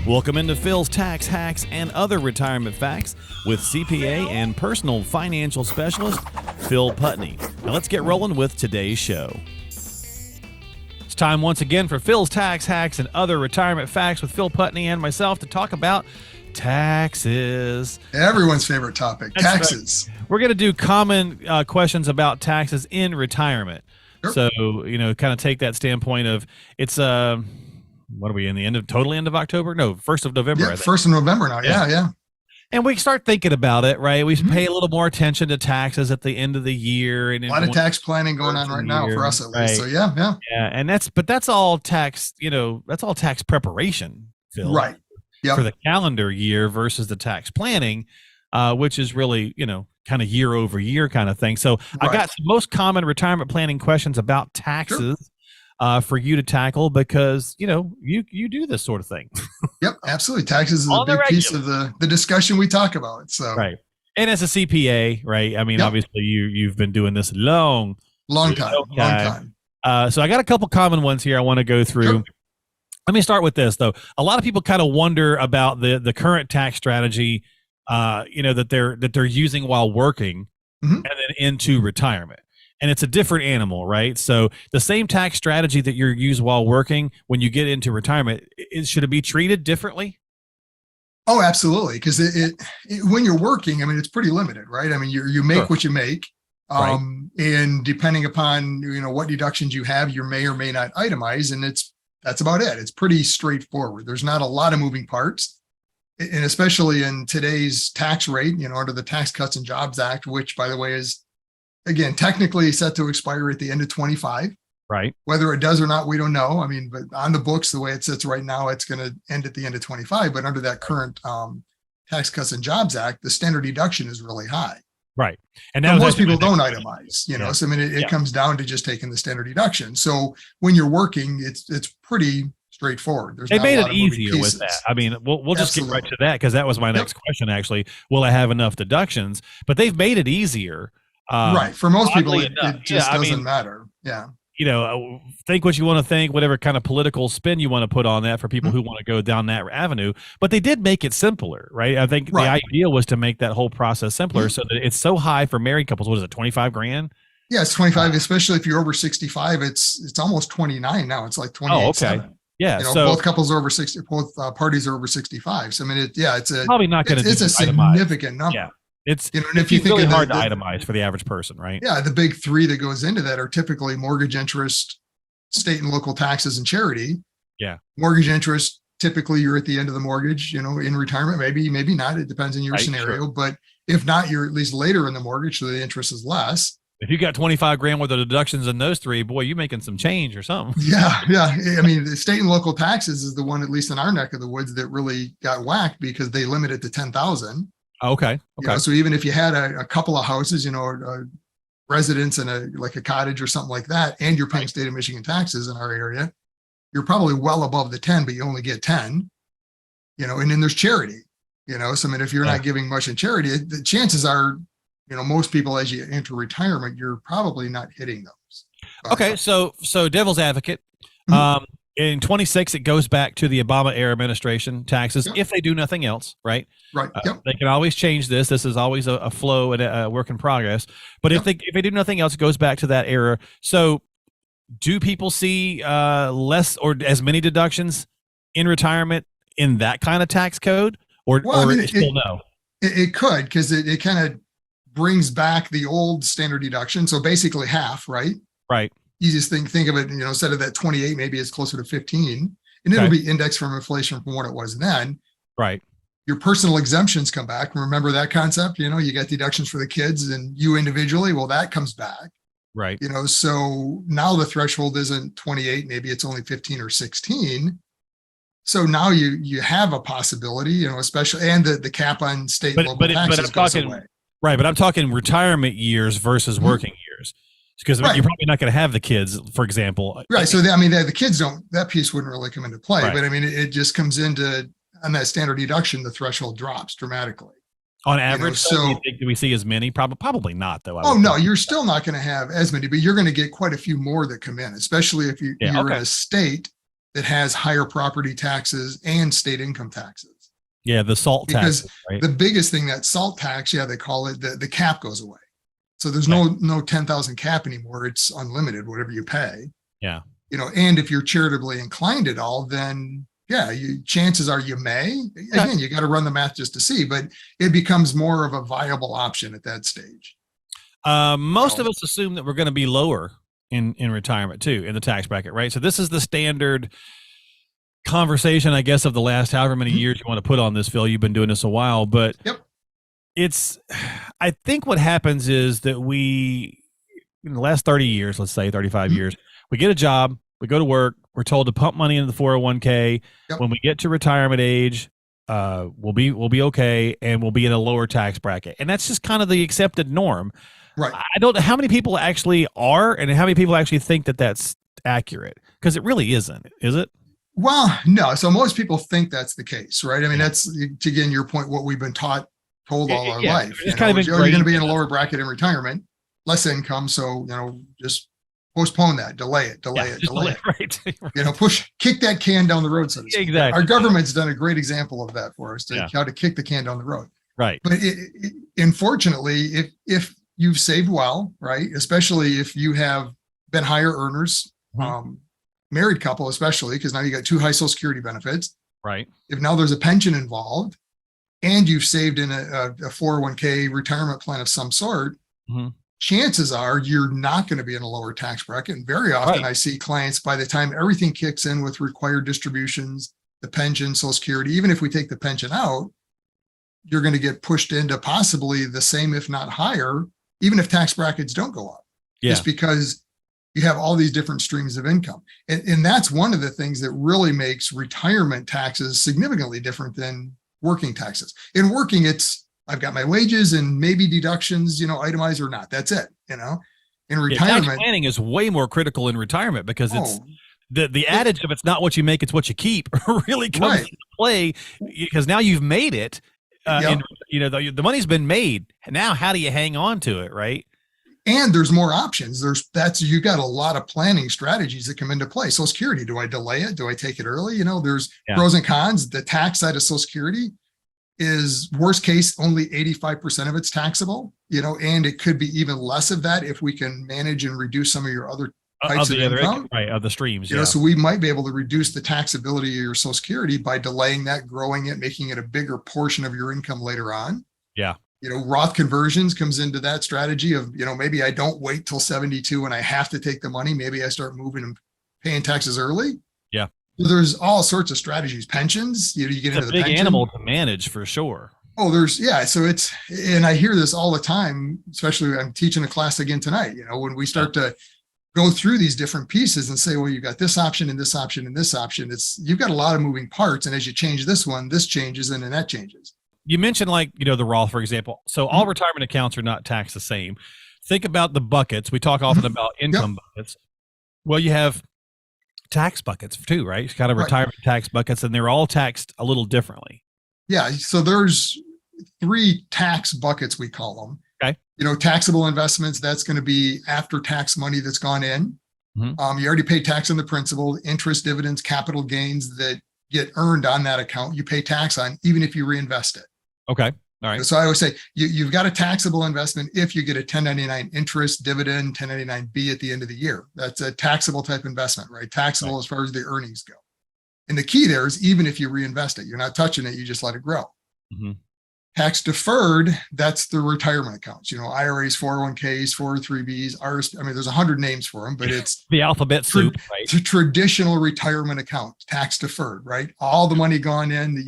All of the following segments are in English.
Welcome into Phil's Tax Hacks and Other Retirement Facts with CPA and personal financial specialist Phil Putney. Now let's get rolling with today's show. It's time once again for Phil's Tax Hacks and Other Retirement Facts with Phil Putney and myself to talk about taxes. Everyone's favorite topic, That's taxes. Right. We're going to do common questions about taxes in retirement. Sure. So, kind of take that standpoint of it's what are we in the end of October? No, 1st of November. Yeah, 1st of November now. Yeah. And we start thinking about it, right? We pay a little more attention to taxes at the end of the year. And a lot of tax planning going on right now for us at least. So yeah. And that's all tax, that's all tax preparation, Phil. Right. Yep. For the calendar year versus the tax planning, which is really, kind of year over year kind of thing. So I got some most common retirement planning questions about taxes for you to tackle because, you do this sort of thing. Yep, absolutely. Taxes is a big piece of the discussion we talk about. So right. And as a CPA, right? I mean, obviously you've been doing this long time. So I got a couple common ones here I want to go through. Sure. Let me start with this though. A lot of people kind of wonder about the current tax strategy, that they're using while working and then into retirement. And it's a different animal, right? So the same tax strategy that you use while working, when you get into retirement, should it be treated differently? Oh, absolutely. Because it when you're working, I mean, it's pretty limited, right? I mean, you make what you make. And depending upon, what deductions you have, you may or may not itemize. And that's about it. It's pretty straightforward. There's not a lot of moving parts. And especially in today's tax rate, under the Tax Cuts and Jobs Act, which, by the way, is, again, technically set to expire at the end of 25. Right. Whether it does or not, we don't know. I mean, but on the books, the way it sits right now, it's going to end at the end of 25. But under that current Tax Cuts and Jobs Act, the standard deduction is really high. Right. And now most people don't itemize, So, I mean, it comes down to just taking the standard deduction. So when you're working, it's pretty straightforright. They made it easier with that. I mean, we'll just get right to that because that was my next question, actually. Will I have enough deductions? But they've made it easier. Right. For most people, it just doesn't matter. Yeah. Think what you want to think, whatever kind of political spin you want to put on that for people who want to go down that avenue. But they did make it simpler, right? I think the idea was to make that whole process simpler so that it's so high for married couples. What is it, 25 grand? Yeah, it's 25, especially if you're over 65. It's almost 29 now. It's like 28. Oh, okay. Yeah, so both couples are over 60, both parties are over 65. So I mean, it's probably not going to. It's a significant number. Yeah, it's and if you think really of hard to itemize for the average person, right? Yeah, the big three that goes into that are typically mortgage interest, state and local taxes, and charity. Yeah, mortgage interest. Typically, you're at the end of the mortgage. In retirement, maybe not. It depends on your scenario. Sure. But if not, you're at least later in the mortgage, so the interest is less. If you got 25 grand worth of deductions in those three, boy, you're making some change or something. Yeah. I mean, the state and local taxes is the one, at least in our neck of the woods, that really got whacked because they limit it to 10,000. Okay. So even if you had a couple of houses, a residence and a cottage or something like that, and you're paying state of Michigan taxes in our area, you're probably well above the 10, but you only get 10. And then there's charity. So I mean, if you're not giving much in charity, the chances are, most people, as you enter retirement, you're probably not hitting those. Okay, so devil's advocate. In 26, it goes back to the Obama era administration taxes if they do nothing else, right? Right. They can always change this. This is always a flow and a work in progress. But if they do nothing else, it goes back to that era. So, do people see less or as many deductions in retirement in that kind of tax code, or still no? It could, because it kind of brings back the old standard deduction. So basically half, right? Right. Easiest thing, think of it, instead of that 28, maybe it's closer to 15, and it'll be indexed from inflation from what it was then. Right. Your personal exemptions come back. Remember that concept? You got deductions for the kids and you individually. Well, that comes back. Right. So now the threshold isn't 28, maybe it's only 15 or 16. So now you have a possibility, especially, and the cap on state and local taxes goes away. Right, but I'm talking retirement years versus working years, because you're probably not going to have the kids, for example. Right. So the kids that piece wouldn't really come into play, but I mean, it just comes into on that standard deduction, the threshold drops dramatically. On average, do we see as many? Probably not, though. No, you're still not going to have as many, but you're going to get quite a few more that come in, especially if you're in a state that has higher property taxes and state income taxes. Yeah, the SALT tax. Because the biggest thing, that SALT tax, they call it, the cap goes away. So there's no 10,000 cap anymore. It's unlimited, whatever you pay. Yeah. And if you're charitably inclined at all, then chances are you may. Again, you got to run the math just to see, but it becomes more of a viable option at that stage. Most of us assume that we're going to be lower in retirement too, in the tax bracket, right? So this is the standard conversation, I guess, of the last however many years you want to put on this, Phil. You've been doing this a while, but I think what happens is that we, in the last 30 years, let's say 35 years, we get a job, we go to work, we're told to pump money into the 401k. When we get to retirement age, we'll be okay, and we'll be in a lower tax bracket. And that's just kind of the accepted norm. Right. I don't know how many people actually are, and how many people actually think that that's accurate, because it really isn't, is it? Well, no. So most people think that's the case, right? I mean, that's, again, your point, what we've been told all our life. You're going to be in a lower bracket in retirement, less income. So, just postpone that, delay it. Right. Kick that can down the road. So to speak. Exactly. Our government's done a great example of that for us, how to kick the can down the road. Right. But unfortunately, if you've saved well, right, especially if you have been higher earners, married couple, especially, because now you got 2 high Social Security benefits. Right. If now there's a pension involved, and you've saved in a 401k retirement plan of some sort, chances are you're not going to be in a lower tax bracket. And very often I see clients, by the time everything kicks in with required distributions, the pension, Social Security, even if we take the pension out, you're going to get pushed into possibly the same, if not higher, even if tax brackets don't go up. Just because you have all these different streams of income. And that's one of the things that really makes retirement taxes significantly different than working taxes. In working, I've got my wages and maybe deductions, itemized or not. That's it. In retirement, tax planning is way more critical in retirement, because it's the adage of it's not what you make, it's what you keep really comes into play, because now you've made it. The money's been made. Now, how do you hang on to it, right? And there's more options. You got a lot of planning strategies that come into play. Social Security, do I delay it? Do I take it early? There's pros and cons. The tax side of Social Security is, worst case, only 85% of it's taxable, and it could be even less of that if we can manage and reduce some of your other types of income. Right, of the streams. So we might be able to reduce the taxability of your Social Security by delaying that, growing it, making it a bigger portion of your income later on. Yeah. Roth conversions comes into that strategy of, maybe I don't wait till 72 and I have to take the money. Maybe I start moving and paying taxes early. Yeah. So there's all sorts of strategies. Pensions, you get into the big pension. Animal to manage for sure. Oh, so and I hear this all the time, especially I'm teaching a class again tonight, when we start to go through these different pieces and say, well, you got this option and this option and this option. You've got a lot of moving parts. And as you change this one, this changes and then that changes. You mentioned the Roth, for example. So all retirement accounts are not taxed the same. Think about the buckets. We talk often about income buckets. Well, you have tax buckets too, right? It's kind of retirement tax buckets, and they're all taxed a little differently. Yeah. So there's 3 tax buckets, we call them. Okay. Taxable investments, that's going to be after tax money that's gone in. You already pay tax on the principal, interest, dividends, capital gains that get earned on that account. You pay tax on, even if you reinvest it. Okay. All right. So I always say you've got a taxable investment if you get a 1099 interest, dividend, 1099B at the end of the year. That's a taxable type investment, right? Taxable as far as the earnings go. And the key there is, even if you reinvest it, you're not touching it, you just let it grow. Tax deferred, that's the retirement accounts, IRAs, 401ks, 403bs, there's 100 names for them, but it's the alphabet soup, right? It's a traditional retirement account, tax deferred, right? All the money gone in that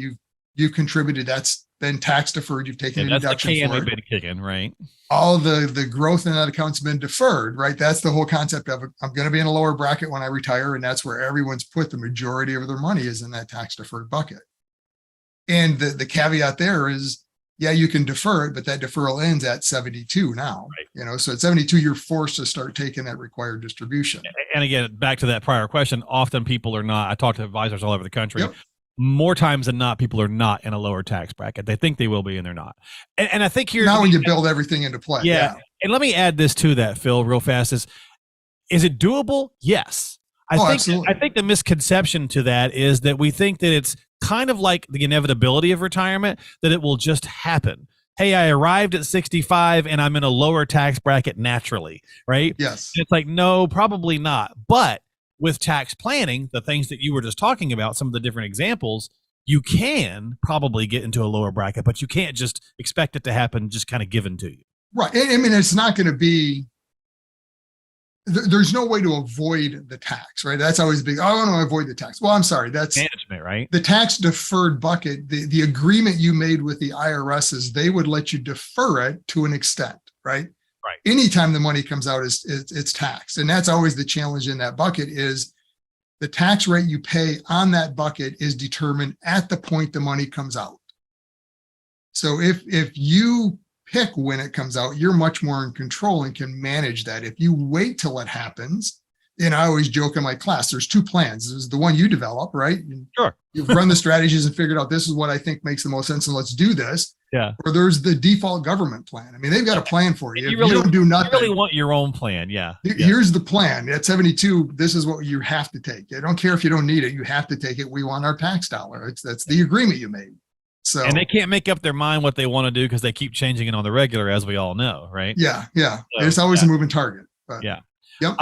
you've contributed, that's been tax deferred. You've taken a deduction for it. That's the can we've been kicking, right? All the growth in that account's been deferred, right? That's the whole concept of, I'm going to be in a lower bracket when I retire, and that's where everyone's put the majority of their money, is in that tax deferred bucket. And the caveat there is, you can defer it, but that deferral ends at 72 now. Right. So at 72, you're forced to start taking that required distribution. And again, back to that prior question, often people are not. I talk to advisors all over the country. More times than not, people are not in a lower tax bracket. They think they will be, and they're not. And I think here now, when you build everything into play. Yeah. And let me add this to that, Phil, real fast. Is it doable? Yes. I think the misconception to that is that we think that it's kind of like the inevitability of retirement, that it will just happen. Hey, I arrived at 65 and I'm in a lower tax bracket naturally, right? Yes. And it's like, no, probably not. But with tax planning, the things that you were just talking about, some of the different examples, you can probably get into a lower bracket, but you can't just expect it to happen just kind of given to you. Right. I mean, it's not going to be, there's no way to avoid the tax, right? That's always big. Oh, I want to avoid the tax. Well, I'm sorry. That's management, right? The tax deferred bucket, the agreement you made with the IRS is they would let you defer it to an extent, right? Right. Anytime the money comes out, it's taxed. And that's always the challenge in that bucket is the tax rate you pay on that bucket is determined at the point the money comes out. So if you pick when it comes out, you're much more in control and can manage that. If you wait till it happens, and I always joke in my class, there's two plans. There's the one you develop, right? Sure. You've run the strategies and figured out this is what I think makes the most sense and let's do this. Yeah. Or there's the default government plan. I mean, they've got a plan for you. You really, you don't do nothing. You really want your own plan. Yeah. Here's the plan. At 72, this is what you have to take. I don't care if you don't need it. You have to take it. We want our tax dollar. That's the agreement you made. So, and they can't make up their mind what they want to do because they keep changing it on the regular, as we all know, right? Yeah. So, it's always a moving target. But, yeah. Yep.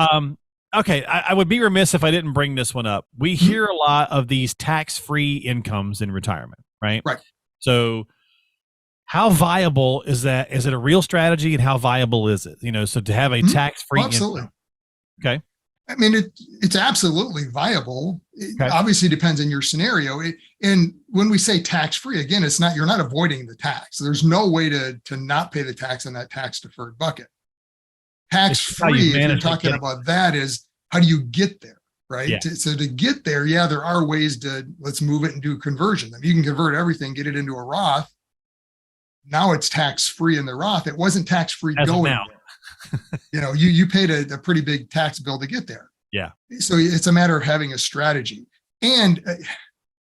Okay, I would be remiss if I didn't bring this one up. We hear a lot of these tax-free incomes in retirement, right? Right. So how viable is that? Is it a real strategy, and how viable is it? So to have a tax-free absolutely. income. Okay. I mean, it's absolutely viable. It obviously depends on your scenario. And when we say tax-free, again, you're not avoiding the tax. There's no way to not pay the tax in that tax-deferred bucket. Tax-free, if you're talking about that, is how do you get there, right? Yeah. So to get there, there are ways let's move it and do conversion. I mean, you can convert everything, get it into a Roth. Now it's tax-free in the Roth. It wasn't tax-free going there. You paid a pretty big tax bill to get there. Yeah. So it's a matter of having a strategy. And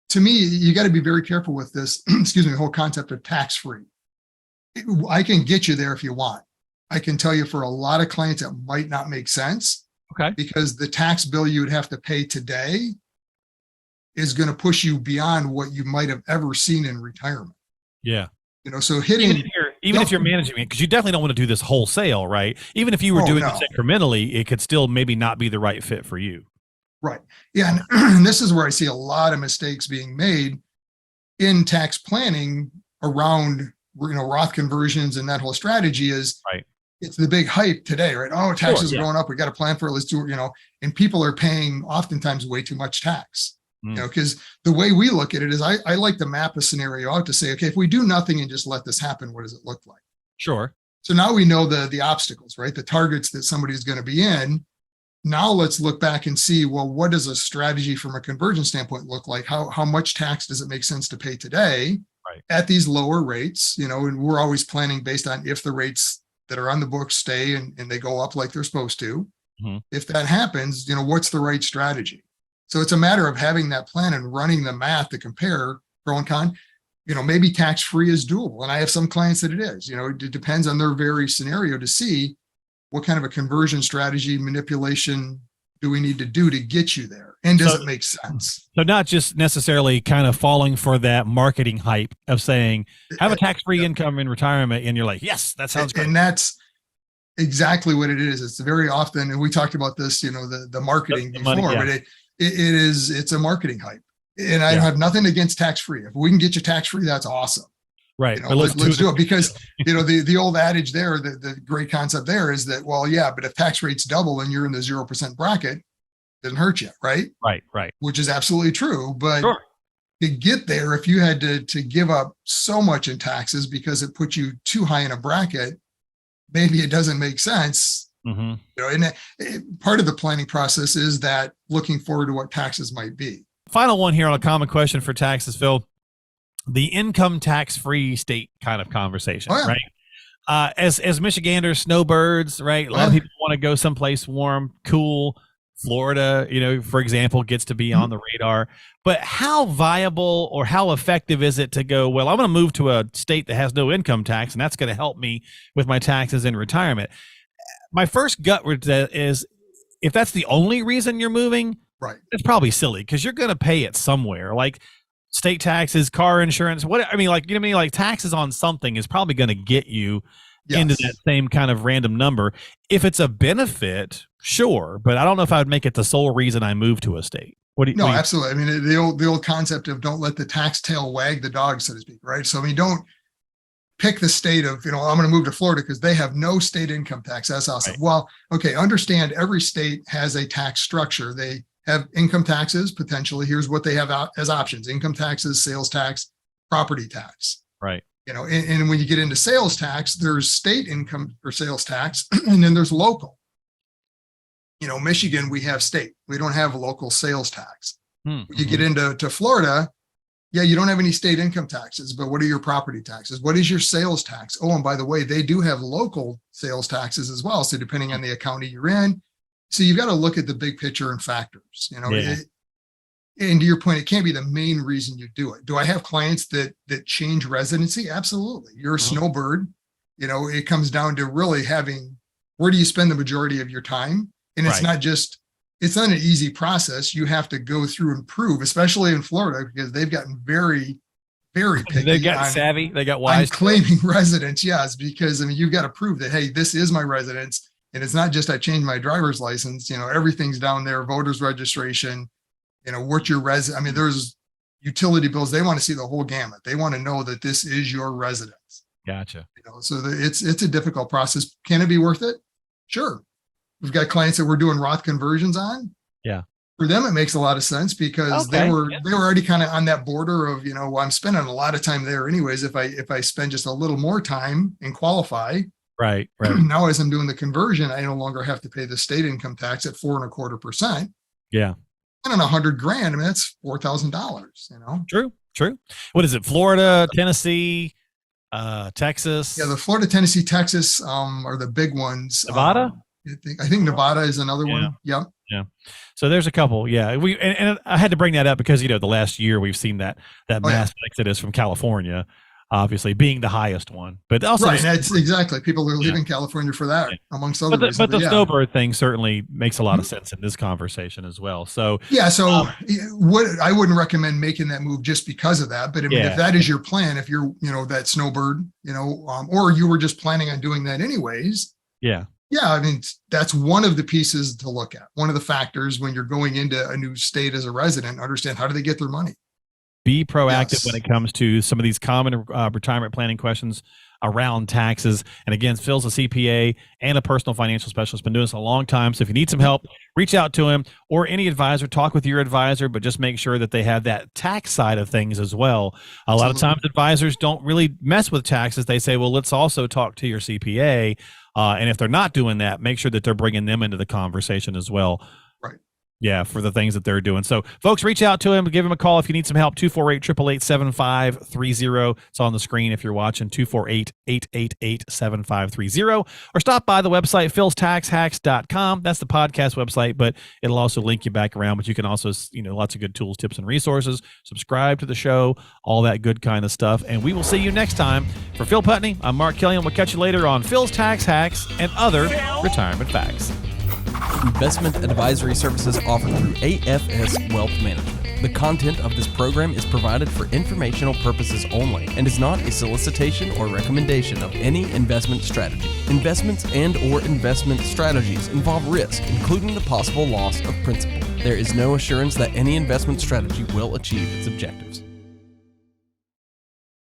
to me, you got to be very careful with this, the whole concept of tax-free. I can get you there if you want. I can tell you for a lot of clients, it might not make sense. Okay. Because the tax bill you would have to pay today is going to push you beyond what you might have ever seen in retirement. Yeah. So hitting even if you're managing it, because you definitely don't want to do this wholesale, right? Even if you were doing this incrementally, it could still maybe not be the right fit for you. Right. Yeah. And this is where I see a lot of mistakes being made in tax planning around, Roth conversions and that whole strategy is right. It's the big hype today, right? Oh, taxes are going up. We got to plan for it. Let's do it, and people are paying oftentimes way too much tax, because the way we look at it is I like to map a scenario out to say, okay, if we do nothing and just let this happen, what does it look like? Sure. So now we know the obstacles, right? The targets that somebody's going to be in. Now let's look back and see, well, what does a strategy from a conversion standpoint look like? How much tax does it make sense to pay today at these lower rates? And we're always planning based on if the rates that are on the books stay and they go up like they're supposed to. If that happens, what's the right strategy? So it's a matter of having that plan and running the math to compare pro and con. Maybe tax-free is doable. And I have some clients that it is. It depends on their very scenario to see what kind of a conversion strategy manipulation do we need to do to get you there? And does it make sense? So not just necessarily kind of falling for that marketing hype of saying, have a tax-free income in retirement. And you're like, yes, that sounds great. And that's exactly what it is. It's very often, and we talked about this, the marketing before, but it's a marketing hype. And I have nothing against tax-free. If we can get you tax-free, that's awesome. Right. Let's do it because, the old adage there, the great concept there is that, well, yeah, but if tax rates double and you're in the 0% bracket, it doesn't hurt you. Right. Right. Which is absolutely true. But to get there, if you had to give up so much in taxes because it put you too high in a bracket, maybe it doesn't make sense. And part of the planning process is that looking forward to what taxes might be. Final one here on a common question for taxes, Phil. The income tax-free state kind of conversation, right? As Michiganders, snowbirds, right? A lot of people want to go someplace warm, cool. Florida, for example, gets to be on the radar. But how viable or how effective is it to go, well, I'm going to move to a state that has no income tax, and that's going to help me with my taxes in retirement. My first gut is, if that's the only reason you're moving, Right. It's probably silly because you're going to pay it somewhere, like state taxes, car insurance. What I mean, like, you know what I mean? Like taxes on something is probably going to get you into that same kind of random number. If it's a benefit, sure, but I don't know if I would make it the sole reason I move to a state. No, absolutely. I mean, the old concept of don't let the tax tail wag the dog, so to speak, right? So I mean, don't pick the state of, I'm going to move to Florida because they have no state income tax. That's awesome. Right. Well, okay, understand every state has a tax structure. They have income taxes, potentially. Here's what they have out as options: income taxes, sales tax, property tax. Right. And when you get into sales tax, there's state income or sales tax, and then there's local. Michigan, we have state. We don't have local sales tax. Mm-hmm. You get into Florida, you don't have any state income taxes, but what are your property taxes? What is your sales tax? Oh, and by the way, they do have local sales taxes as well. So depending on the county you're in, so you've got to look at the big picture and factors, and to your point, it can't be the main reason you do it. Do I have clients that change residency? Absolutely. You're a snowbird. It comes down to really having, where do you spend the majority of your time? And it's it's not an easy process. You have to go through and prove, especially in Florida, because they've gotten very, very picky. They got savvy. They got wise. Claiming residence. Yes. Because you've got to prove that, hey, this is my residence. And it's not just, I changed my driver's license, everything's down there, voter's registration, what's your there's utility bills. They want to see the whole gamut. They want to know that this is your residence. Gotcha. So it's a difficult process. Can it be worth it? Sure. We've got clients that we're doing Roth conversions on. Yeah. For them, it makes a lot of sense because they were already kind of on that border of, I'm spending a lot of time there anyways. If I spend just a little more time and qualify. Right. Now, as I'm doing the conversion, I no longer have to pay the state income tax at 4.25%. Yeah. And on $100,000, that's $4,000, True. What is it? Florida, Tennessee, Texas? Yeah. The Florida, Tennessee, Texas are the big ones. Nevada? I think Nevada is another one. Yep. Yeah. So there's a couple. Yeah. And I had to bring that up because, the last year we've seen that mass exodus from California, obviously being the highest one, but also. Right. That's exactly. People are leaving California for that, amongst other reasons. But the snowbird thing certainly makes a lot of sense in this conversation as well. So, I wouldn't recommend making that move just because of that. But I mean, if that is your plan, if you're, that snowbird, or you were just planning on doing that anyways. Yeah. Yeah, I mean, that's one of the pieces to look at. One of the factors when you're going into a new state as a resident, understand how do they get their money? Be proactive when it comes to some of these common retirement planning questions around taxes. And again, Phil's a CPA and a personal financial specialist, been doing this a long time. So if you need some help, reach out to him or any advisor, talk with your advisor, but just make sure that they have that tax side of things as well. A lot of times advisors don't really mess with taxes. They say, well, let's also talk to your CPA. And if they're not doing that, make sure that they're bringing them into the conversation as well. Right. Yeah, for the things that they're doing. So, folks, reach out to him. Give him a call if you need some help. 248-888-7530. It's on the screen if you're watching. 248-888-7530. Or stop by the website, philstaxhacks.com. That's the podcast website, but it'll also link you back around. But you can also, lots of good tools, tips, and resources. Subscribe to the show, all that good kind of stuff. And we will see you next time. For Phil Putney, I'm Mark Killian. We'll catch you later on Phil's Tax Hacks and other retirement facts. Investment advisory services offered through AFS Wealth Management. The content of this program is provided for informational purposes only and is not a solicitation or recommendation of any investment strategy. Investments and/or investment strategies involve risk, including the possible loss of principal. There is no assurance that any investment strategy will achieve its objectives.